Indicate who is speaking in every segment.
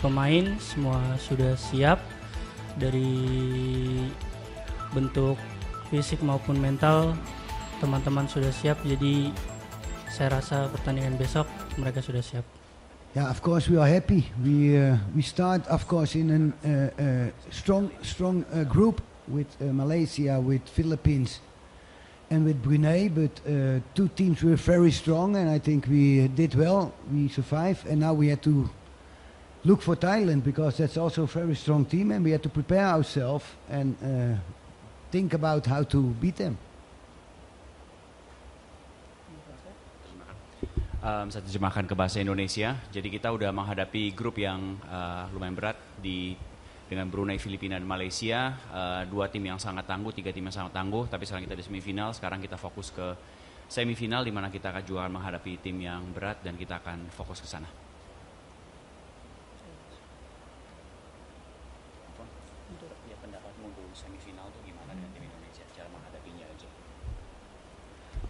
Speaker 1: pemain semua sudah siap, dari bentuk fisik maupun mental teman-teman sudah siap, jadi saya rasa pertandingan besok mereka sudah siap.
Speaker 2: Yeah, of course we are happy. We start, of course, in a strong group with Malaysia, with Philippines, and with Brunei. But two teams were very strong, and I think we did well. We survived, and now we had to look for Thailand because that's also a very strong team, and we had to prepare ourselves and think about how to beat them.
Speaker 3: Saya terjemahkan ke bahasa Indonesia. Jadi kita udah menghadapi grup yang lumayan berat dengan Brunei, Filipina, dan Malaysia. Dua tim yang sangat tangguh, tiga tim yang sangat tangguh. Tapi sekarang kita di semifinal. Sekarang kita fokus ke semifinal, di mana kita akan juga menghadapi tim yang berat dan kita akan fokus ke sana. Ya, pendapatmu untuk semifinal itu gimana dengan tim Indonesia? Cara menghadapinya aja.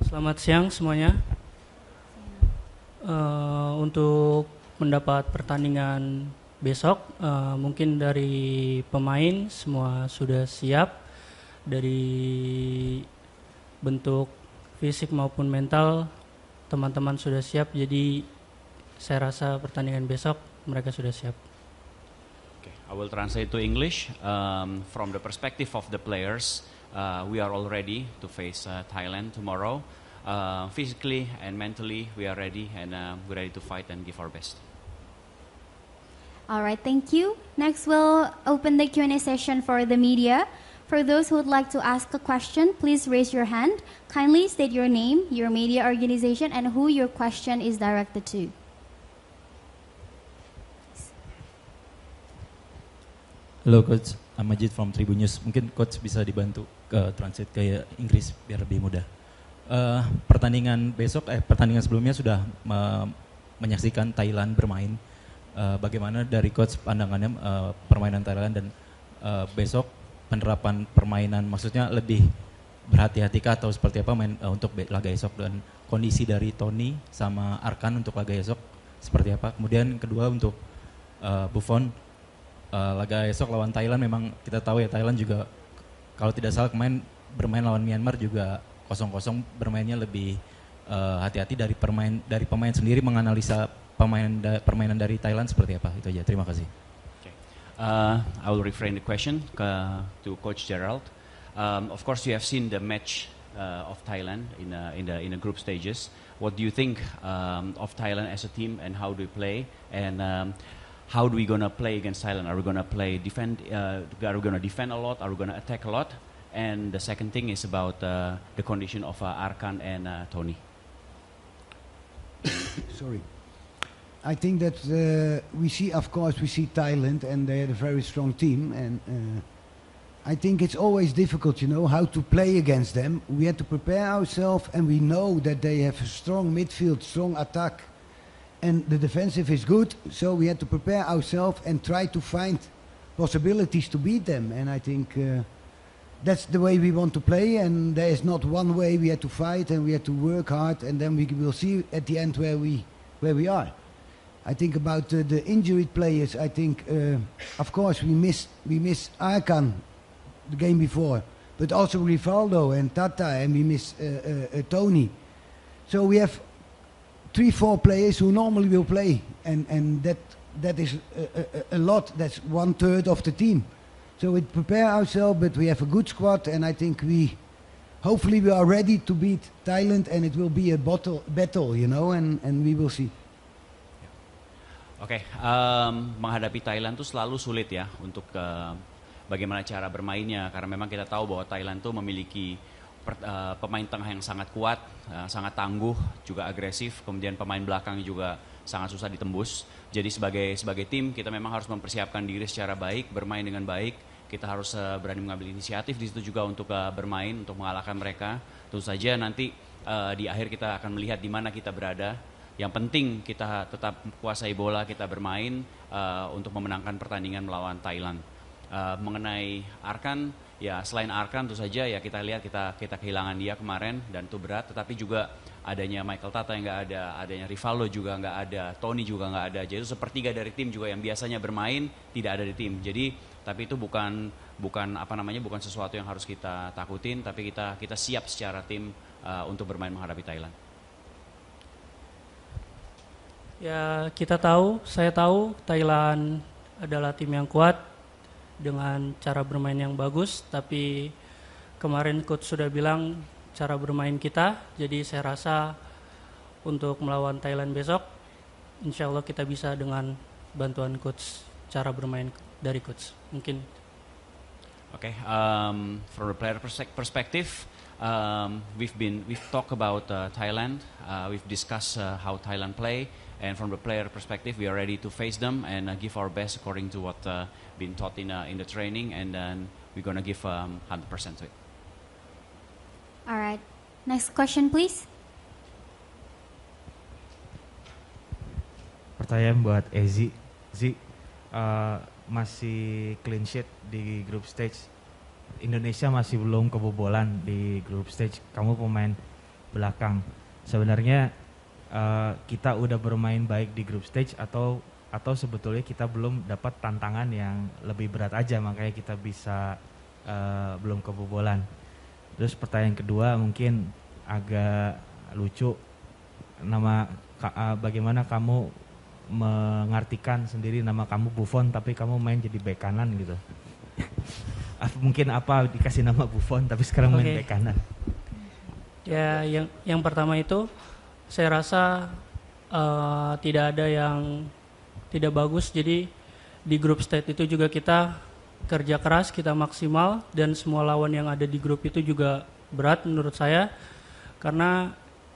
Speaker 1: Selamat siang semuanya. Untuk mendapat pertandingan besok, mungkin dari pemain semua sudah siap, dari bentuk fisik maupun mental teman-teman sudah siap, jadi saya rasa pertandingan besok mereka sudah siap.
Speaker 3: Okay, I will translate to English. From the perspective of the players, we are all ready to face Thailand tomorrow. Physically and mentally we are ready, and we're ready to fight and give our best.
Speaker 4: All right, thank you. Next, we'll open the Q&A session for the media. For those who would like to ask a question, please raise your hand. Kindly state your name, your media organization, and who your question is directed to.
Speaker 5: Halo Coach, I'm Majid from Tribun News. Mungkin Coach bisa dibantu ke translate ke Inggris biar lebih mudah. Pertandingan sebelumnya sudah menyaksikan Thailand bermain. Bagaimana dari Coach pandangannya permainan Thailand dan besok penerapan permainan, maksudnya lebih berhati-hatikah atau seperti apa untuk laga esok, dan kondisi dari Tony sama Arkan untuk laga esok seperti apa? Kemudian kedua untuk Buffon, laga esok lawan Thailand memang kita tahu ya, Thailand juga kalau tidak salah kemarin bermain lawan Myanmar juga 0-0, bermainnya lebih hati-hati dari pemain sendiri. Menganalisa permainan dari Thailand seperti apa? Itu aja, terima kasih.
Speaker 3: Okay. I will reframe the question to Coach Gerald. Of course, you have seen the match of Thailand in the group stages. What do you think of Thailand as a team, and how do we play? And how do we gonna play against Thailand? Are we gonna defend? Are we gonna defend a lot? Are we gonna attack a lot? And the second thing is about the condition of Arkan and Tony.
Speaker 2: Sorry. I think that we see Thailand, and they had a very strong team, and I think it's always difficult, how to play against them. We had to prepare ourselves, and we know that they have a strong midfield, strong attack, and the defensive is good, so we had to prepare ourselves and try to find possibilities to beat them, and I think that's the way we want to play, and there is not one way. We had to fight and we had to work hard, and then we will see at the end where we are. I think about the injured players. I think, of course, we miss Arkan the game before, but also Rivaldo and Tata, and we miss Tony. So we have 3-4 players who normally will play, and that is a lot. That's 1/3 of the team. So we prepare ourselves, but we have a good squad, and I think hopefully we are ready to beat Thailand, and it will be a battle, and we will see.
Speaker 3: Oke, menghadapi Thailand tuh selalu sulit ya untuk bagaimana cara bermainnya, karena memang kita tahu bahwa Thailand tuh memiliki pemain tengah yang sangat kuat, sangat tangguh, juga agresif, kemudian pemain belakang juga sangat susah ditembus. Jadi sebagai tim kita memang harus mempersiapkan diri secara baik, bermain dengan baik. Kita harus berani mengambil inisiatif di situ juga untuk bermain, untuk mengalahkan mereka. Tentu saja nanti di akhir kita akan melihat di mana kita berada. Yang penting kita tetap kuasai bola, kita bermain untuk memenangkan pertandingan melawan Thailand. Mengenai Arkan, ya selain Arkan tentu saja ya kita lihat kita kehilangan dia kemarin dan itu berat, tetapi juga adanya Michael Tata yang nggak ada, adanya Rivaldo juga nggak ada, Tony juga nggak ada. Jadi itu sepertiga dari tim juga yang biasanya bermain tidak ada di tim. Jadi tapi itu bukan sesuatu yang harus kita takutin, tapi kita siap secara tim untuk bermain menghadapi Thailand.
Speaker 1: Ya saya tahu Thailand adalah tim yang kuat dengan cara bermain yang bagus, tapi kemarin coach sudah bilang cara bermain kita, jadi saya rasa untuk melawan Thailand besok, insya Allah kita bisa dengan bantuan coach, cara bermain dari coach, mungkin.
Speaker 3: Okay, from the player perspective, we've talked about Thailand, we've discussed how Thailand play, and from the player perspective, we are ready to face them and give our best according to what been taught in the training, and then we're gonna give 100% to it.
Speaker 4: All right. Next question, please.
Speaker 6: Pertanyaan buat Ezi. Masih clean sheet di group stage. Indonesia masih belum kebobolan di group stage. Kamu pemain belakang. Sebenarnya kita udah bermain baik di group stage atau sebetulnya kita belum dapat tantangan yang lebih berat aja makanya kita bisa belum kebobolan. Terus pertanyaan kedua mungkin agak lucu, bagaimana kamu mengartikan sendiri nama kamu Buffon tapi kamu main jadi bek kanan gitu. Mungkin apa dikasih nama Buffon tapi sekarang main bek kanan.
Speaker 1: Ya yang pertama itu saya rasa tidak ada yang tidak bagus, jadi di grup stage itu juga kita kerja keras, kita maksimal, dan semua lawan yang ada di grup itu juga berat menurut saya, karena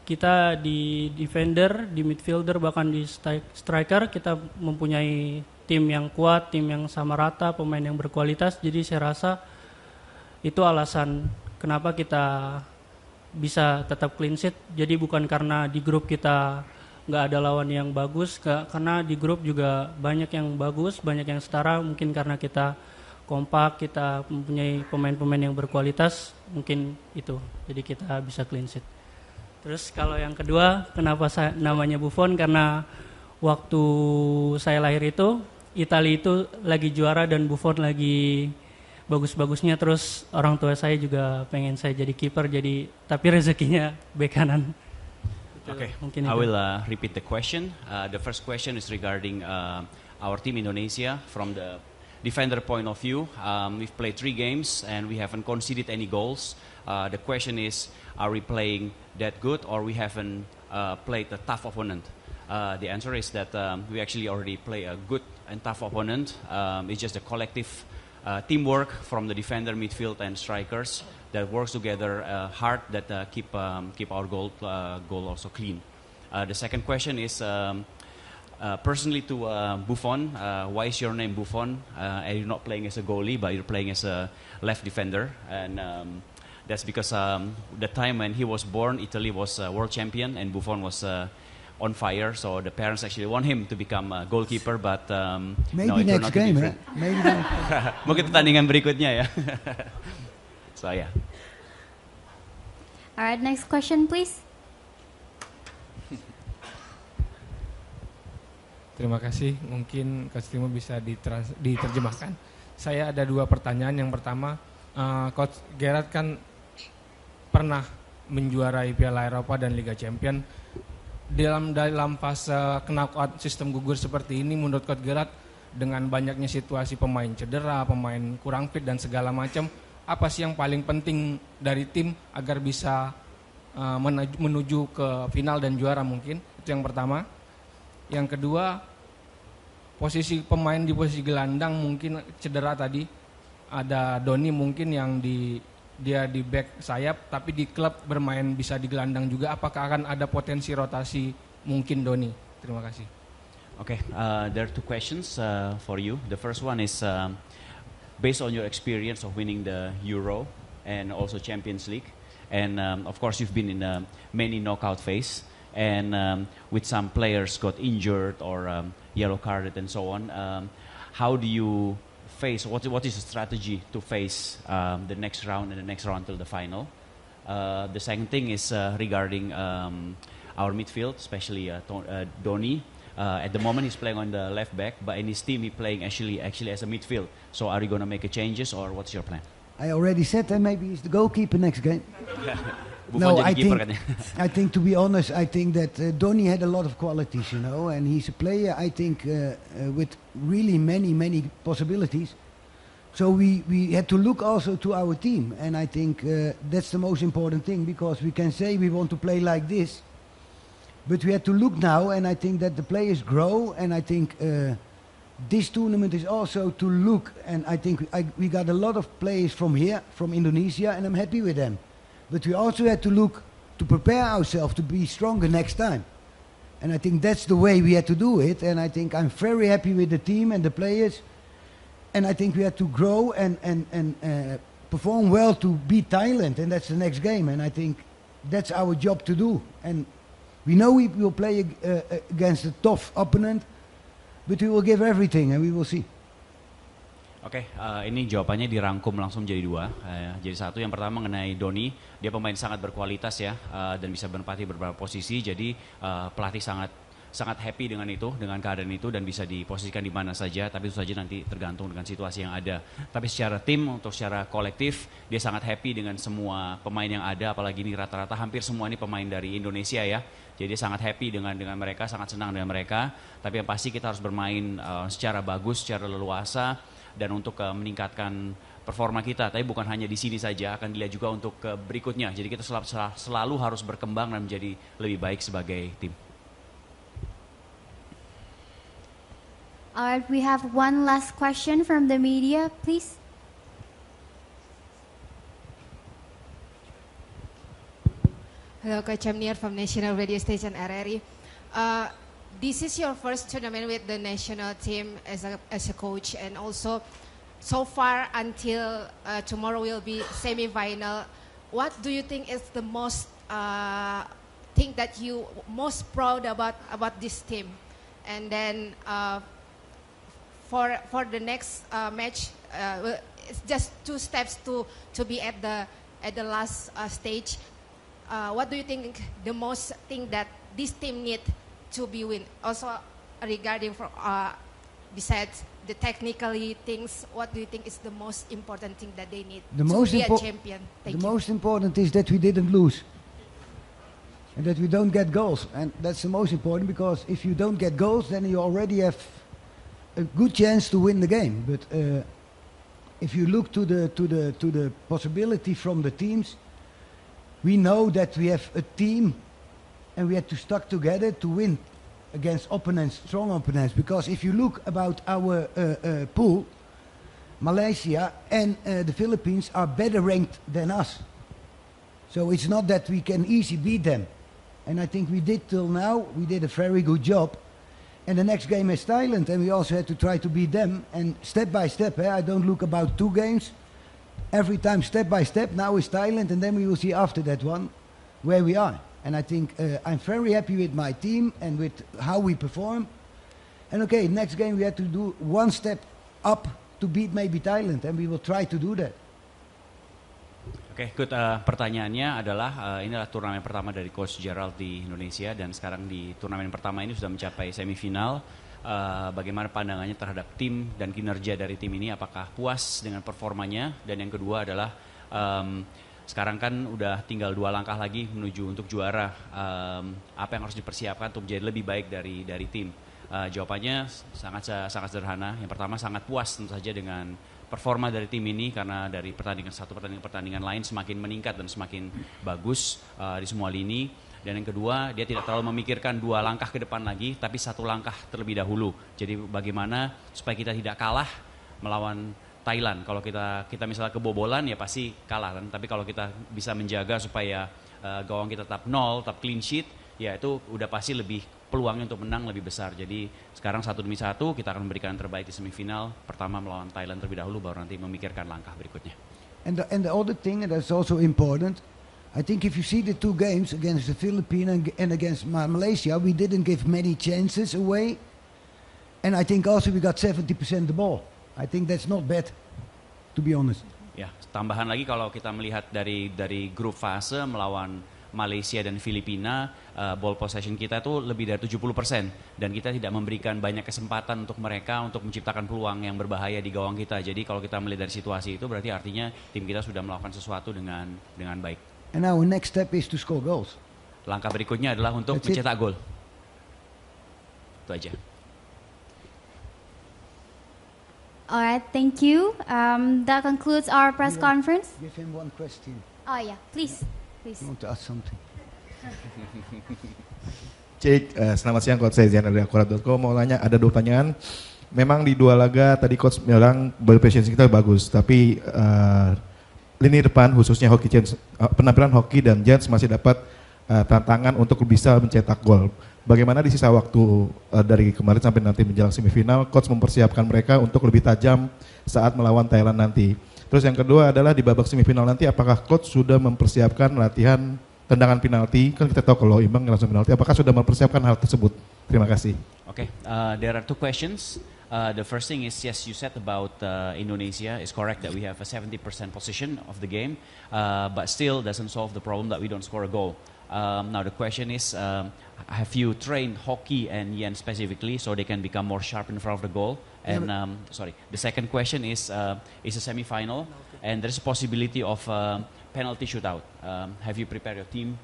Speaker 1: kita di defender, di midfielder, bahkan di striker kita mempunyai tim yang kuat, tim yang sama rata, pemain yang berkualitas. Jadi saya rasa itu alasan kenapa kita bisa tetap clean sheet. Jadi bukan karena di grup kita nggak ada lawan yang bagus, karena di grup juga banyak yang bagus, banyak yang setara. Mungkin karena kita kompak, kita mempunyai pemain-pemain yang berkualitas, mungkin itu. Jadi kita bisa clean sheet. Terus kalau yang kedua, kenapa namanya Buffon? Karena waktu saya lahir itu, Italia itu lagi juara dan Buffon lagi bagus-bagusnya. Terus orang tua saya juga pengen saya jadi kiper, tapi rezekinya bek kanan.
Speaker 3: Okay, I will repeat the question. The first question is regarding our team Indonesia from the defender point of view. We've played 3 games and we haven't conceded any goals. The question is, are we playing that good or we haven't played a tough opponent? The answer is that we actually already play a good and tough opponent. It's just a collective teamwork from the defender, midfield, and strikers that works together hard that keep our goal also clean. The second question is personally to Buffon. Why is your name Buffon? And you're not playing as a goalie, but you're playing as a left defender, and that's because the time when he was born, Italy was world champion and Buffon was on fire. So the parents actually want him to become a goalkeeper, but
Speaker 2: maybe
Speaker 3: no,
Speaker 2: next game, eh? Maybe
Speaker 3: mungkin pertandingan berikutnya ya. So yeah.
Speaker 4: Alright, next question please.
Speaker 7: Terima kasih. Mungkin Coach Timo bisa diterjemahkan. Saya ada 2 pertanyaan. Yang pertama, Coach Gerard kan pernah menjuarai Piala Eropa dan Liga Champion. Dalam fase knockout sistem gugur seperti ini, menurut Coach Gerard, dengan banyaknya situasi pemain cedera, pemain kurang fit dan segala macam, apa sih yang paling penting dari tim agar bisa menuju ke final dan juara mungkin? Itu yang pertama. Yang kedua, posisi pemain di posisi gelandang mungkin cedera tadi. Ada Doni mungkin yang dia di back sayap, tapi di klub bermain bisa di gelandang juga. Apakah akan ada potensi rotasi mungkin Doni? Terima kasih.
Speaker 3: Okay, there are 2 questions for you. The first one is based on your experience of winning the Euro and also Champions League, and of course you've been in many knockout phase, and with some players got injured or yellow carded and so on. How do you face, what is the strategy to face the next round and the next round till the final? The second thing is regarding our midfield, especially Donny. At the moment he's playing on the left back, but in his team he's playing actually as a midfield. So are you going to make a changes or what's your plan?
Speaker 2: I already said that maybe he's the goalkeeper next game.
Speaker 3: Buffon
Speaker 2: No,
Speaker 3: jadi
Speaker 2: I
Speaker 3: keeper
Speaker 2: think,
Speaker 3: katanya.
Speaker 2: I think to be honest, I think that Donny had a lot of qualities, you know, and he's a player, I think, with really many possibilities. So we had to look also to our team, and I think that's the most important thing, because we can say we want to play like this, but we had to look now, and I think that the players grow, and I think this tournament is also to look, and I think we got a lot of players from here, from Indonesia, and I'm happy with them. But we also had to look to prepare ourselves to be stronger next time. And I think that's the way we had to do it, and I think I'm very happy with the team and the players. And I think we had to grow and perform well to beat Thailand, and that's the next game. And I think that's our job to do. And we know we will play against a tough opponent, but we will give everything, and we will see.
Speaker 3: Oke, ini jawabannya dirangkum langsung jadi dua. Jadi satu, yang pertama mengenai Donny, dia pemain sangat berkualitas ya, dan bisa berempati beberapa posisi. Jadi pelatih sangat happy dengan itu, dengan keadaan itu, dan bisa diposisikan di mana saja. Tapi itu saja nanti tergantung dengan situasi yang ada. Tapi secara tim, untuk secara kolektif, dia sangat happy dengan semua pemain yang ada. Apalagi ini rata-rata hampir semua ini pemain dari Indonesia ya. Jadi dia sangat happy dengan mereka, sangat senang dengan mereka. Tapi yang pasti kita harus bermain secara bagus, secara leluasa, dan untuk meningkatkan performa kita. Tapi bukan hanya di sini saja, akan dilihat juga untuk berikutnya. Jadi kita selalu harus berkembang dan menjadi lebih baik sebagai tim.
Speaker 4: Alright, we have one last question from the media, please.
Speaker 8: Hello, Coach Amnir from National Radio Station RRI. This is your first tournament with the national team as a coach, and also so far until tomorrow will be semi-final. What do you think is the most thing that you most proud about this team? And then for the next match, it's just 2 steps to be at the last stage. What do you think the most thing that this team need to be win? Also regarding besides the technically things, what do you think is the most important thing that they need to be a champion? Thank you.
Speaker 2: The most important is that we didn't lose, and that we don't get goals, and that's the most important, because if you don't get goals, then you already have a good chance to win the game. But if you look to the possibility from the teams, we know that we have a team, and we have to stuck together to win against opponents, strong opponents. Because if you look about our pool, Malaysia and the Philippines are better ranked than us. So it's not that we can easily beat them. And I think we did till now, we did a very good job. And the next game is Thailand, and we also had to try to beat them. And step by step, I don't look about 2 games. Every time, step by step. Now is Thailand, and then we will see after that one where we are. And I think I'm very happy with my team and with how we perform. And okay, next game we have to do 1 step up to beat maybe Thailand, and we will try to do that.
Speaker 3: Oke, good. Pertanyaannya adalah, inilah turnamen pertama dari Coach Gerald di Indonesia, dan sekarang di turnamen pertama ini sudah mencapai semifinal. Bagaimana pandangannya terhadap tim dan kinerja dari tim ini, apakah puas dengan performanya? Dan yang kedua adalah sekarang kan udah tinggal 2 langkah lagi menuju untuk juara, apa yang harus dipersiapkan untuk menjadi lebih baik dari tim? Jawabannya sangat sederhana. Yang pertama, sangat puas tentu saja dengan performa dari tim ini, karena dari pertandingan lain semakin meningkat dan semakin bagus di semua lini. Dan yang kedua, dia tidak terlalu memikirkan 2 langkah ke depan lagi, tapi 1 langkah terlebih dahulu. Jadi bagaimana supaya kita tidak kalah melawan Thailand. Kalau kita misalnya kebobolan, ya pasti kalah kan. Tapi kalau kita bisa menjaga supaya gawang kita tetap 0, tetap clean sheet, ya itu udah pasti lebih peluangnya untuk menang lebih besar. Jadi sekarang 1 demi 1 kita akan memberikan yang terbaik di semifinal. Pertama melawan Thailand terlebih dahulu, baru nanti memikirkan langkah berikutnya.
Speaker 2: And the other thing that's also important, I think if you see the 2 games against the Philippines and against Malaysia, we didn't give many chances away. And I think also we got 70% the ball. I think that's not bad, to be honest.
Speaker 3: Ya, tambahan lagi kalau kita melihat dari grup fase melawan Malaysia dan Filipina, ball possession kita tuh lebih dari 70% dan kita tidak memberikan banyak kesempatan untuk mereka untuk menciptakan peluang yang berbahaya di gawang kita. Jadi kalau kita melihat dari situasi itu berarti artinya tim kita sudah melakukan sesuatu dengan baik.
Speaker 2: And our next step is to score goals.
Speaker 3: Langkah berikutnya adalah untuk
Speaker 2: That's it.
Speaker 3: mencetak gol. Itu aja.
Speaker 4: Alright, thank you. That concludes our press conference.
Speaker 2: Give him one question.
Speaker 4: Oh yeah, please.
Speaker 2: I want to ask something.
Speaker 9: Cik, selamat siang Coach, saya Zian dari Akurat.com. Mau nanya, ada 2 pertanyaan. Memang di 2 laga tadi Coach bilang ball possession kita bagus, tapi lini depan khususnya hoki Giants, penampilan hoki dan Giants masih dapat tantangan untuk bisa mencetak gol. Bagaimana di sisa waktu dari kemarin sampai nanti menjelang semifinal, Coach mempersiapkan mereka untuk lebih tajam saat melawan Thailand nanti. Terus yang kedua adalah di babak semifinal nanti, apakah Coach sudah mempersiapkan latihan tendangan penalti? Kan kita tahu kalau imbang langsung penalti, apakah sudah mempersiapkan hal tersebut? Terima kasih.
Speaker 3: Okay, there are 2 questions. The first thing is, yes, you said about Indonesia is correct that we have a 70% possession of the game, but still doesn't solve the problem that we don't score a goal. Now the question is, have you trained Hoki and Yen specifically so they can become more sharp in front of the goal? And the second question is a semi-final, and there's a possibility of penalty shootout. Have you prepared your team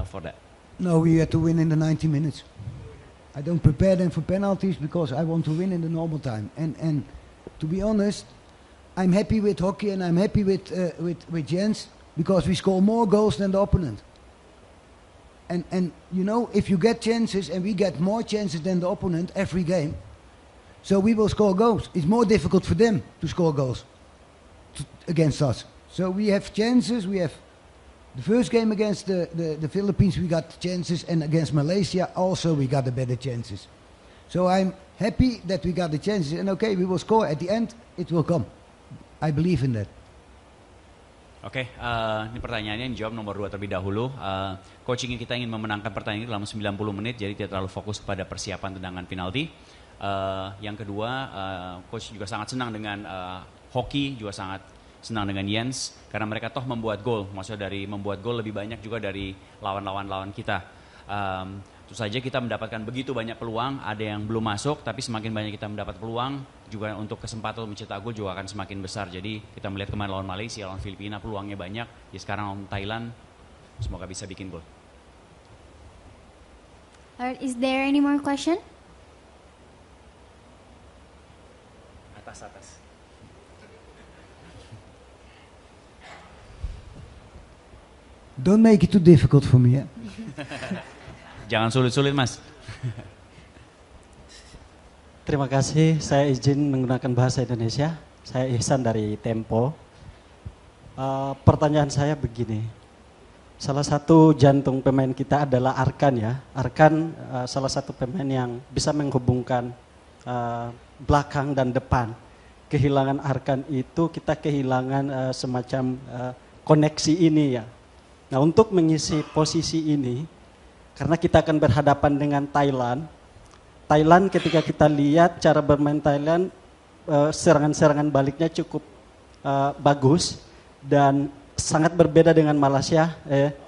Speaker 3: for that?
Speaker 2: No, we had to win in the 90 minutes. I don't prepare them for penalties because I want to win in the normal time. And to be honest, I'm happy with Hockey and I'm happy with Jens because we score more goals than the opponent. And you know, if you get chances and we get more chances than the opponent every game, so we will score goals. It's more difficult for them to score goals against us. So we have chances. We have the first game against the Philippines, we got chances, and against Malaysia also we got the better chances. So I'm happy that we got the chances, and okay, we will score at the end. It will come. I believe in that.
Speaker 3: Oke, ini pertanyaannya yang jawab nomor 2 terlebih dahulu. Coach kita ingin memenangkan pertandingan dalam 90 menit, jadi tidak terlalu fokus pada persiapan tendangan penalti. Yang kedua, Coach juga sangat senang dengan Hoki, juga sangat senang dengan Jens, karena mereka toh membuat gol. Maksudnya dari membuat gol lebih banyak juga dari lawan-lawan kita. Tentu saja kita mendapatkan begitu banyak peluang, ada yang belum masuk, tapi semakin banyak kita mendapat peluang, juga untuk kesempatan mencetak gol juga akan semakin besar. Jadi kita melihat kemarin lawan Malaysia, lawan Filipina peluangnya banyak, ya sekarang lawan Thailand, semoga bisa bikin gol.
Speaker 4: Alright, is there any more question?
Speaker 3: Atas.
Speaker 2: Don't make it too difficult for me.
Speaker 3: Jangan sulit-sulit, Mas.
Speaker 10: Terima kasih, saya izin menggunakan bahasa Indonesia. Saya Ihsan dari Tempo. Pertanyaan saya begini. Salah satu jantung pemain kita adalah Arkan ya. Arkan salah satu pemain yang bisa menghubungkan belakang dan depan. Kehilangan Arkan itu kita kehilangan semacam koneksi ini ya. Nah, untuk mengisi posisi ini, karena kita akan berhadapan dengan Thailand. Thailand ketika kita lihat cara bermain Thailand, serangan-serangan baliknya cukup bagus dan sangat berbeda dengan Malaysia,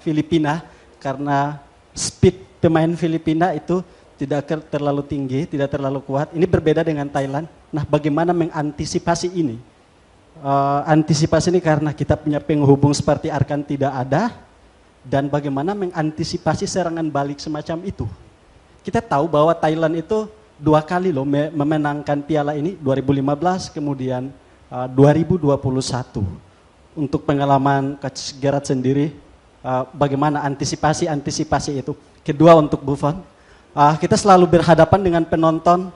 Speaker 10: Filipina, karena speed pemain Filipina itu tidak terlalu tinggi, tidak terlalu kuat. Ini berbeda dengan Thailand. Nah, bagaimana mengantisipasi ini? Antisipasi ini karena kita punya penghubung seperti Arkan tidak ada. Dan bagaimana mengantisipasi serangan balik semacam itu. Kita tahu bahwa Thailand itu 2 kali loh memenangkan piala ini, 2015 kemudian 2021. Untuk pengalaman Coach Gerard sendiri, bagaimana antisipasi itu. Kedua untuk Buffon, kita selalu berhadapan dengan penonton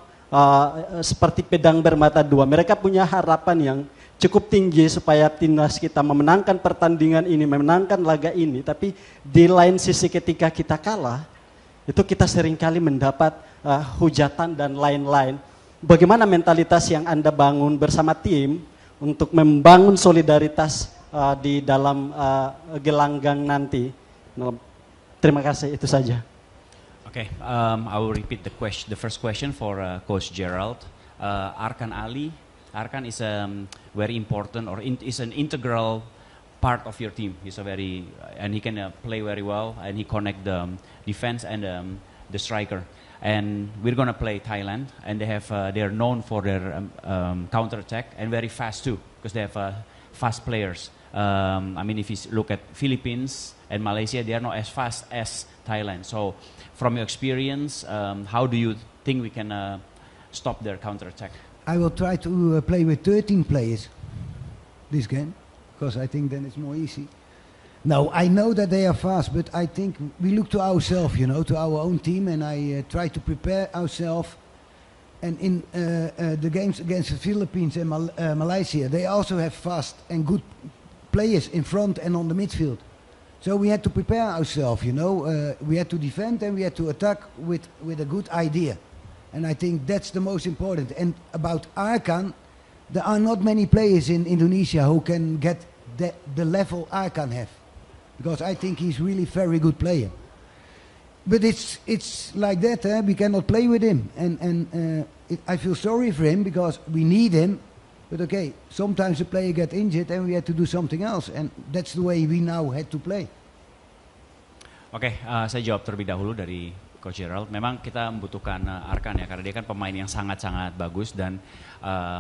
Speaker 10: seperti pedang bermata dua. Mereka punya harapan yang cukup tinggi supaya timnas kita memenangkan pertandingan ini, memenangkan laga ini. Tapi di lain sisi ketika kita kalah, itu kita seringkali mendapat hujatan dan lain-lain. Bagaimana mentalitas yang Anda bangun bersama tim untuk membangun solidaritas di dalam gelanggang nanti? Terima kasih, itu saja.
Speaker 3: Okay, I will repeat the first question for Coach Gerald. Arkan Ali Arkan is very important or is an integral part of your team. He's a and he can play very well, and he connect the defense and the striker. And we're gonna play Thailand, and they're known for their counter attack and very fast too, because they have fast players. I mean, if you look at Philippines and Malaysia, they are not as fast as Thailand. So, from your experience, how do you think we can stop their counter attack?
Speaker 2: I will try to play with 13 players this game, because I think then it's more easy. No, I know that they are fast, but I think we look to ourselves, you know, to our own team, and I try to prepare ourselves. And in the games against the Philippines and Malaysia, they also have fast and good players in front and on the midfield. So we had to prepare ourselves, you know. We had to defend and we had to attack with a good idea. And I think that's the most important. And about Arkan, there are not many players in Indonesia who can get the level Arkan have. Because I think he's really very good player. But it's like that, we cannot play with him. And I feel sorry for him because we need him. But okay, sometimes the player get injured and we had to do something else. And that's the way we now had to play.
Speaker 3: Oke, saya jawab terlebih dahulu dari Coach Gerald. Memang kita membutuhkan Arkan ya, karena dia kan pemain yang sangat-sangat bagus. Dan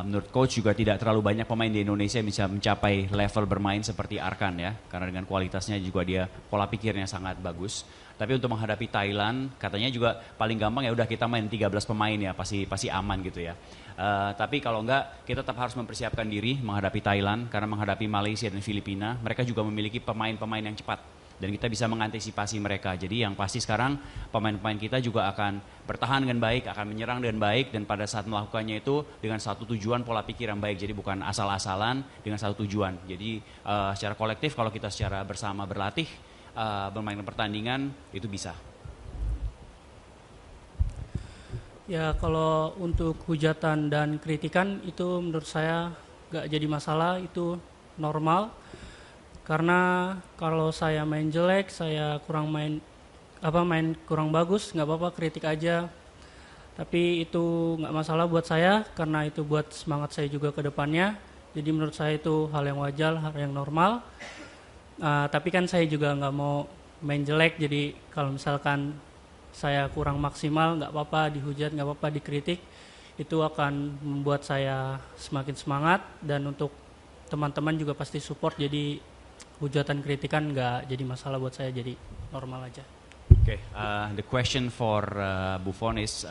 Speaker 3: menurut Coach juga tidak terlalu banyak pemain di Indonesia yang bisa mencapai level bermain seperti Arkan ya. Karena dengan kualitasnya juga dia pola pikirnya sangat bagus. Tapi untuk menghadapi Thailand, katanya juga paling gampang ya udah kita main 13 pemain ya, pasti aman gitu ya. Tapi kalau enggak, kita tetap harus mempersiapkan diri menghadapi Thailand, karena menghadapi Malaysia dan Filipina, mereka juga memiliki pemain-pemain yang cepat. Dan kita bisa mengantisipasi mereka. Jadi yang pasti sekarang pemain-pemain kita juga akan bertahan dengan baik, akan menyerang dengan baik, dan pada saat melakukannya itu dengan satu tujuan, pola pikir yang baik. Jadi bukan asal-asalan, dengan satu tujuan. Jadi secara kolektif kalau kita secara bersama berlatih, bermain pertandingan, itu bisa.
Speaker 1: Ya, kalau untuk hujatan dan kritikan itu menurut saya gak jadi masalah, itu normal. Karena kalau saya main jelek, saya main kurang bagus, nggak apa-apa, kritik aja. Tapi itu nggak masalah buat saya, karena itu buat semangat saya juga ke depannya. Jadi menurut saya itu hal yang wajar, hal yang normal. Tapi kan saya juga nggak mau main jelek, jadi kalau misalkan saya kurang maksimal, nggak apa-apa dihujat, nggak apa-apa dikritik. Itu akan membuat saya semakin semangat, dan untuk teman-teman juga pasti support, jadi hujatan kritikan nggak jadi masalah buat saya, jadi normal aja.
Speaker 3: Okay, the question for Buffon is,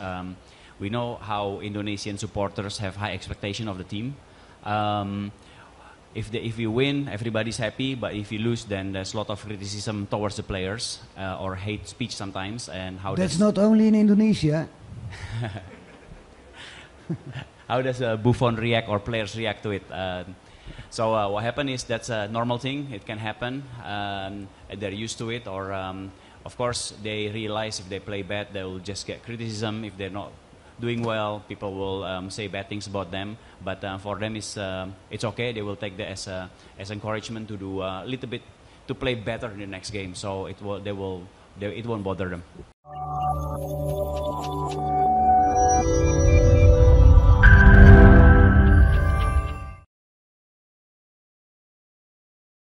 Speaker 3: we know how Indonesian supporters have high expectation of the team. If you win, everybody's happy, but if you lose, then there's a lot of criticism towards the players or hate speech sometimes. And how
Speaker 2: that's not only in Indonesia.
Speaker 3: How does Buffon react or players react to it? So what happened is that's a normal thing. It can happen. They're used to it, or of course they realize if they play bad, they will just get criticism. If they're not doing well, people will say bad things about them. But for them, it's okay. They will take that as encouragement to do a little bit, to play better in the next game. So it won't bother them.